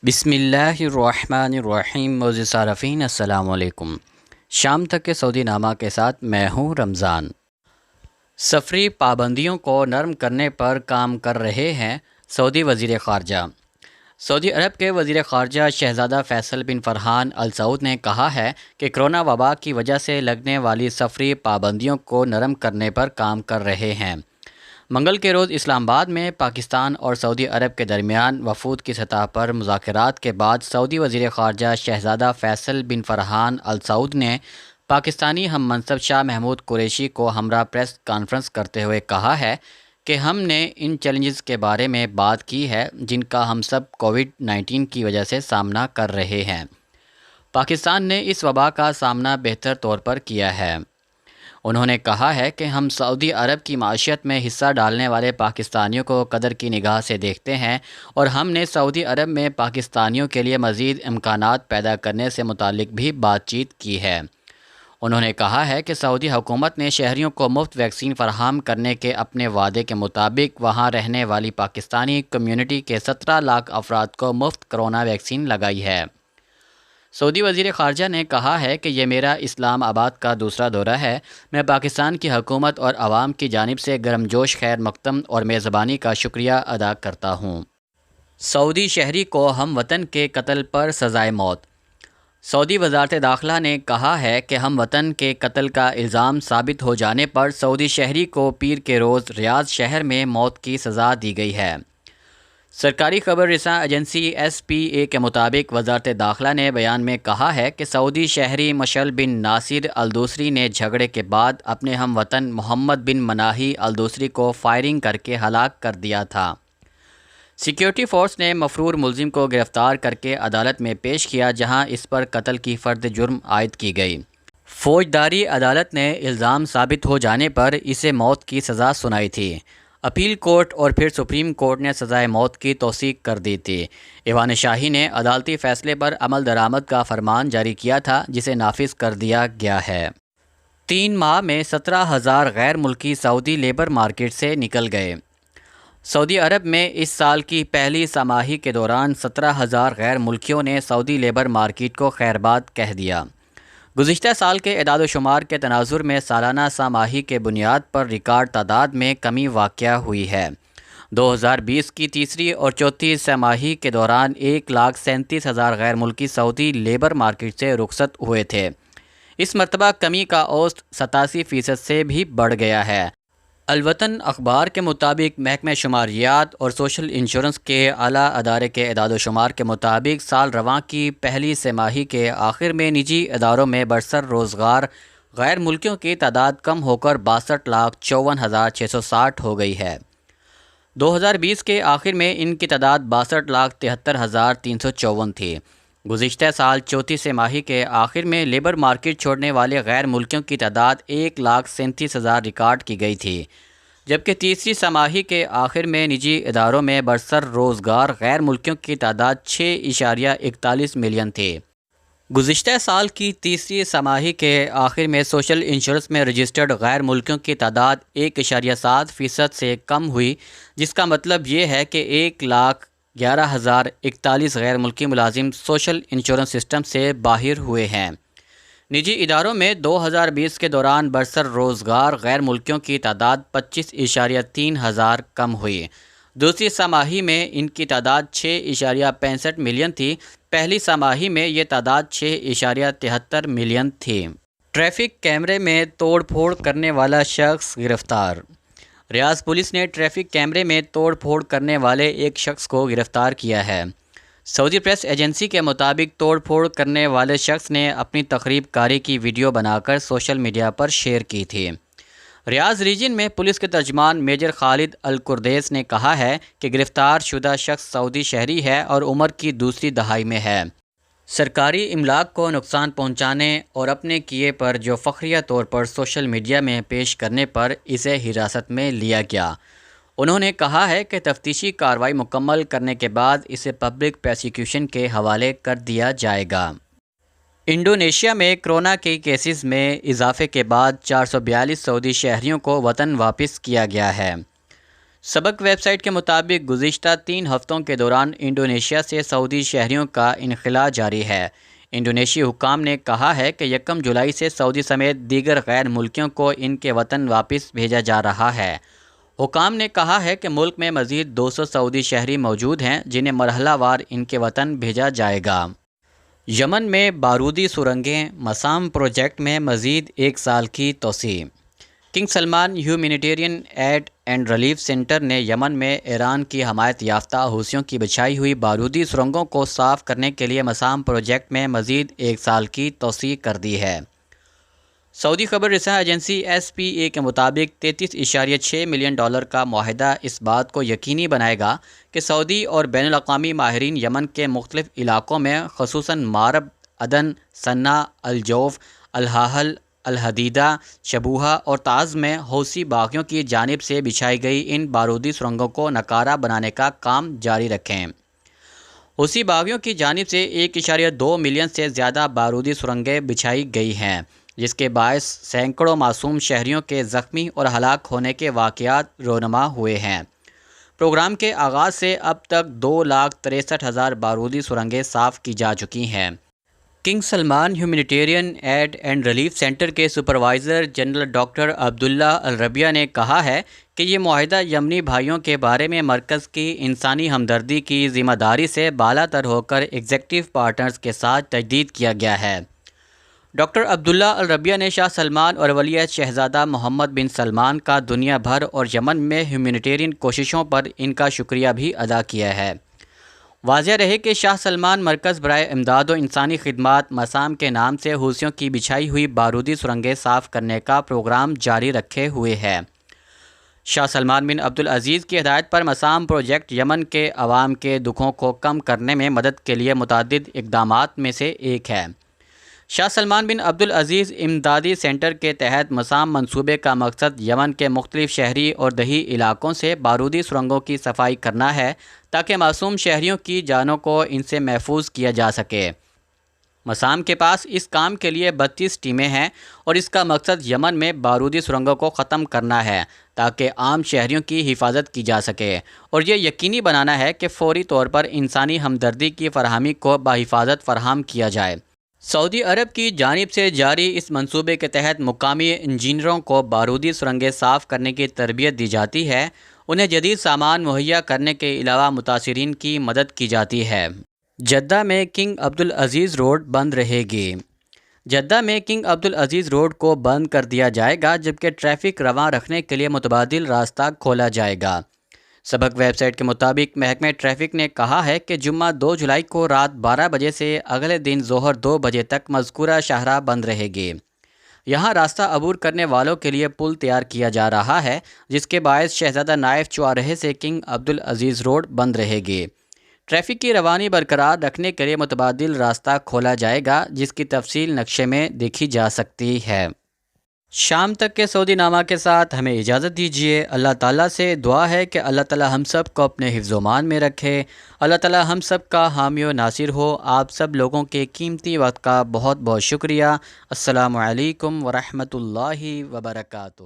بسم اللہ الرحمن الرحیم معزز صارفین السلام علیکم۔ شام تک کے سعودی نامہ کے ساتھ میں ہوں رمضان۔ سفری پابندیوں کو نرم کرنے پر کام کر رہے ہیں سعودی وزیر خارجہ۔ سعودی عرب کے وزیر خارجہ شہزادہ فیصل بن فرحان ال سعود نے کہا ہے کہ کرونا وبا کی وجہ سے لگنے والی سفری پابندیوں کو نرم کرنے پر کام کر رہے ہیں۔ منگل کے روز اسلام آباد میں پاکستان اور سعودی عرب کے درمیان وفود کی سطح پر مذاکرات کے بعد سعودی وزیر خارجہ شہزادہ فیصل بن فرحان ال سعود نے پاکستانی ہم منصب شاہ محمود قریشی کو ہمراہ پریس کانفرنس کرتے ہوئے کہا ہے کہ ہم نے ان چیلنجز کے بارے میں بات کی ہے جن کا ہم سب کووڈ-19 کی وجہ سے سامنا کر رہے ہیں۔ پاکستان نے اس وبا کا سامنا بہتر طور پر کیا ہے۔ انہوں نے کہا ہے کہ ہم سعودی عرب کی معیشت میں حصہ ڈالنے والے پاکستانیوں کو قدر کی نگاہ سے دیکھتے ہیں اور ہم نے سعودی عرب میں پاکستانیوں کے لیے مزید امکانات پیدا کرنے سے متعلق بھی بات چیت کی ہے۔ انہوں نے کہا ہے کہ سعودی حکومت نے شہریوں کو مفت ویکسین فراہم کرنے کے اپنے وعدے کے مطابق وہاں رہنے والی پاکستانی کمیونٹی کے 17 لاکھ افراد کو مفت کرونا ویکسین لگائی ہے۔ سعودی وزیر خارجہ نے کہا ہے کہ یہ میرا اسلام آباد کا دوسرا دورہ ہے۔ میں پاکستان کی حکومت اور عوام کی جانب سے گرم جوش خیر مقدم اور میزبانی کا شکریہ ادا کرتا ہوں۔ سعودی شہری کو ہم وطن کے قتل پر سزائے موت۔ سعودی وزارت داخلہ نے کہا ہے کہ ہم وطن کے قتل کا الزام ثابت ہو جانے پر سعودی شہری کو پیر کے روز ریاض شہر میں موت کی سزا دی گئی ہے۔ سرکاری خبر رساں ایجنسی ایس پی اے کے مطابق وزارت داخلہ نے بیان میں کہا ہے کہ سعودی شہری مشعل بن ناصر الدوسری نے جھگڑے کے بعد اپنے ہم وطن محمد بن مناہی الدوسری کو فائرنگ کر کے ہلاک کر دیا تھا۔ سیکیورٹی فورس نے مفرور ملزم کو گرفتار کر کے عدالت میں پیش کیا جہاں اس پر قتل کی فرد جرم عائد کی گئی۔ فوجداری عدالت نے الزام ثابت ہو جانے پر اسے موت کی سزا سنائی تھی۔ اپیل کورٹ اور پھر سپریم کورٹ نے سزائے موت کی توثیق کر دی تھی۔ ایوان شاہی نے عدالتی فیصلے پر عمل درآمد کا فرمان جاری کیا تھا جسے نافذ کر دیا گیا ہے۔ 3 ماہ میں 17,000 غیر ملکی سعودی لیبر مارکیٹ سے نکل گئے۔ سعودی عرب میں اس سال کی پہلی سہ ماہی کے دوران 17,000 غیر ملکیوں نے سعودی لیبر مارکیٹ کو خیرباد کہہ دیا۔ گزشتہ سال کے اعداد و شمار کے تناظر میں سالانہ سہ ماہی کے بنیاد پر ریکارڈ تعداد میں کمی واقع ہوئی ہے۔ 2020 کی تیسری اور چوتھی سہ ماہی کے دوران 1,37,000 غیر ملکی سعودی لیبر مارکیٹ سے رخصت ہوئے تھے۔ اس مرتبہ کمی کا اوسط 87% سے بھی بڑھ گیا ہے۔ الوطن اخبار کے مطابق محکمہ شماریات اور سوشل انشورنس کے اعلیٰ ادارے کے اعداد و شمار کے مطابق سال رواں کی پہلی سہ ماہی کے آخر میں نجی اداروں میں برسر روزگار غیر ملکیوں کی تعداد کم ہو کر 62,54,660 ہو گئی ہے۔ 2020 کے آخر میں ان کی تعداد 62,73,354 تھی۔ گزشتہ سال چوتھی سہ ماہی کے آخر میں لیبر مارکیٹ چھوڑنے والے غیر ملکیوں کی تعداد 1,37,000 ریکارڈ کی گئی تھی، جبکہ تیسری سہ ماہی کے آخر میں نجی اداروں میں برسر روزگار غیر ملکیوں کی تعداد 6.41 ملین تھی۔ گزشتہ سال کی تیسری سہ ماہی کے آخر میں سوشل انشورنس میں رجسٹرڈ غیر ملکیوں کی تعداد 1.7% سے کم ہوئی، جس کا مطلب یہ ہے کہ 1,11,041 غیر ملکی ملازم سوشل انشورنس سسٹم سے باہر ہوئے ہیں۔ نجی اداروں میں 2020 کے دوران برسر روزگار غیر ملکیوں کی تعداد 25.3 کم ہوئی۔ دوسری سہ ماہی میں ان کی تعداد 6.65 ملین تھی۔ پہلی سہ ماہی میں یہ تعداد 6.73 ملین تھی۔ ٹریفک کیمرے میں توڑ پھوڑ کرنے والا شخص گرفتار۔ ریاض پولیس نے ٹریفک کیمرے میں توڑ پھوڑ کرنے والے ایک شخص کو گرفتار کیا ہے۔ سعودی پریس ایجنسی کے مطابق توڑ پھوڑ کرنے والے شخص نے اپنی تخریب کاری کی ویڈیو بنا کر سوشل میڈیا پر شیئر کی تھی۔ ریاض ریجن میں پولیس کے ترجمان میجر خالد القردیس نے کہا ہے کہ گرفتار شدہ شخص سعودی شہری ہے اور عمر کی دوسری دہائی میں ہے۔ سرکاری املاک کو نقصان پہنچانے اور اپنے کیے پر جو فخریہ طور پر سوشل میڈیا میں پیش کرنے پر اسے حراست میں لیا گیا۔ انہوں نے کہا ہے کہ تفتیشی کارروائی مکمل کرنے کے بعد اسے پبلک پروسیکیوشن کے حوالے کر دیا جائے گا۔ انڈونیشیا میں کرونا کے کیسز میں اضافے کے بعد 442 سعودی شہریوں کو وطن واپس کیا گیا ہے۔ سبق ویب سائٹ کے مطابق گزشتہ 3 ہفتوں کے دوران انڈونیشیا سے سعودی شہریوں کا انخلاء جاری ہے۔ انڈونیشی حکام نے کہا ہے کہ 1 جولائی سے سعودی سمیت دیگر غیر ملکیوں کو ان کے وطن واپس بھیجا جا رہا ہے۔ حکام نے کہا ہے کہ ملک میں مزید 200 سعودی شہری موجود ہیں جنہیں مرحلہ وار ان کے وطن بھیجا جائے گا۔ یمن میں بارودی سرنگیں، مسام پروجیکٹ میں مزید 1 سال کی توسیع۔ King Salman Humanitarian Aid and Relief Centre نے یمن میں ایران کی حمایت یافتہ حوثیوں کی بچھائی ہوئی بارودی سرنگوں کو صاف کرنے کے لیے مسام پروجیکٹ میں مزید 1 سال کی توسیع کر دی ہے۔ سعودی خبر رساں ایجنسی SPA کے مطابق $33.6 ملین کا معاہدہ اس بات کو یقینی بنائے گا کہ سعودی اور بین الاقوامی ماہرین یمن کے مختلف علاقوں میں خصوصاً مارب، عدن، صنعا، الجوف، الحاحل، الحدیدہ، شبوہہ اور تعز میں حوثی باغیوں کی جانب سے بچھائی گئی ان بارودی سرنگوں کو ناکارہ بنانے کا کام جاری رکھیں۔ حوثی باغیوں کی جانب سے 1.2 ملین سے زیادہ بارودی سرنگیں بچھائی گئی ہیں، جس کے باعث سینکڑوں معصوم شہریوں کے زخمی اور ہلاک ہونے کے واقعات رونما ہوئے ہیں۔ پروگرام کے آغاز سے اب تک 2,63,000 بارودی سرنگیں صاف کی جا چکی ہیں۔ King Salman Humanitarian Aid and Relief Centre کے supervisor general doctor Abdullah Al Rabeeah نے کہا ہے کہ یہ معاہدہ یمنی بھائیوں کے بارے میں مرکز کی انسانی ہمدردی کی ذمہ داری سے بالا تر ہو کر ایگزیکٹو پارٹنرز کے ساتھ تجدید کیا گیا ہے۔ ڈاکٹر عبداللہ الربیہ نے شاہ سلمان اور ولیعہد شہزادہ محمد بن سلمان کا دنیا بھر اور یمن میں ہیومینیٹیرین کوششوں پر ان کا شکریہ بھی ادا کیا ہے۔ واضح رہے کہ شاہ سلمان مرکز برائے امداد و انسانی خدمات مسام کے نام سے حوثیوں کی بچھائی ہوئی بارودی سرنگیں صاف کرنے کا پروگرام جاری رکھے ہوئے ہے۔ شاہ سلمان بن عبدالعزیز کی ہدایت پر مسام پروجیکٹ یمن کے عوام کے دکھوں کو کم کرنے میں مدد کے لیے متعدد اقدامات میں سے ایک ہے۔ شاہ سلمان بن عبدالعزیز امدادی سینٹر کے تحت مسام منصوبے کا مقصد یمن کے مختلف شہری اور دیہی علاقوں سے بارودی سرنگوں کی صفائی کرنا ہے تاکہ معصوم شہریوں کی جانوں کو ان سے محفوظ کیا جا سکے۔ مسام کے پاس اس کام کے لیے 32 ٹیمیں ہیں اور اس کا مقصد یمن میں بارودی سرنگوں کو ختم کرنا ہے تاکہ عام شہریوں کی حفاظت کی جا سکے اور یہ یقینی بنانا ہے کہ فوری طور پر انسانی ہمدردی کی فراہمی کو بحفاظت فراہم کیا جائے۔ سعودی عرب کی جانب سے جاری اس منصوبے کے تحت مقامی انجینئروں کو بارودی سرنگیں صاف کرنے کی تربیت دی جاتی ہے، انہیں جدید سامان مہیا کرنے کے علاوہ متاثرین کی مدد کی جاتی ہے۔ جدہ میں کنگ عبدالعزیز روڈ بند رہے گی۔ جدہ میں کنگ عبدالعزیز روڈ کو بند کر دیا جائے گا جبکہ ٹریفک رواں رکھنے کے لیے متبادل راستہ کھولا جائے گا۔ سبق ویب سائٹ کے مطابق محکمہ ٹریفک نے کہا ہے کہ جمعہ 2 جولائی کو رات 12 بجے سے اگلے دن ظہر 2 بجے تک مذکورہ شاہراہ بند رہے گی۔ یہاں راستہ عبور کرنے والوں کے لیے پل تیار کیا جا رہا ہے جس کے باعث شہزادہ نائف چوراہے سے کنگ عبدالعزیز روڈ بند رہے گی۔ ٹریفک کی روانی برقرار رکھنے کے لیے متبادل راستہ کھولا جائے گا جس کی تفصیل نقشے میں دیکھی جا سکتی ہے۔ شام تک کے سعودی نامہ کے ساتھ ہمیں اجازت دیجیے۔ اللہ تعالیٰ سے دعا ہے کہ اللہ تعالیٰ ہم سب کو اپنے حفظ و امان میں رکھے۔ اللہ تعالیٰ ہم سب کا حامی و ناصر ہو۔ آپ سب لوگوں کے قیمتی وقت کا بہت بہت شکریہ۔ السلام علیکم ورحمۃ اللہ وبرکاتہ۔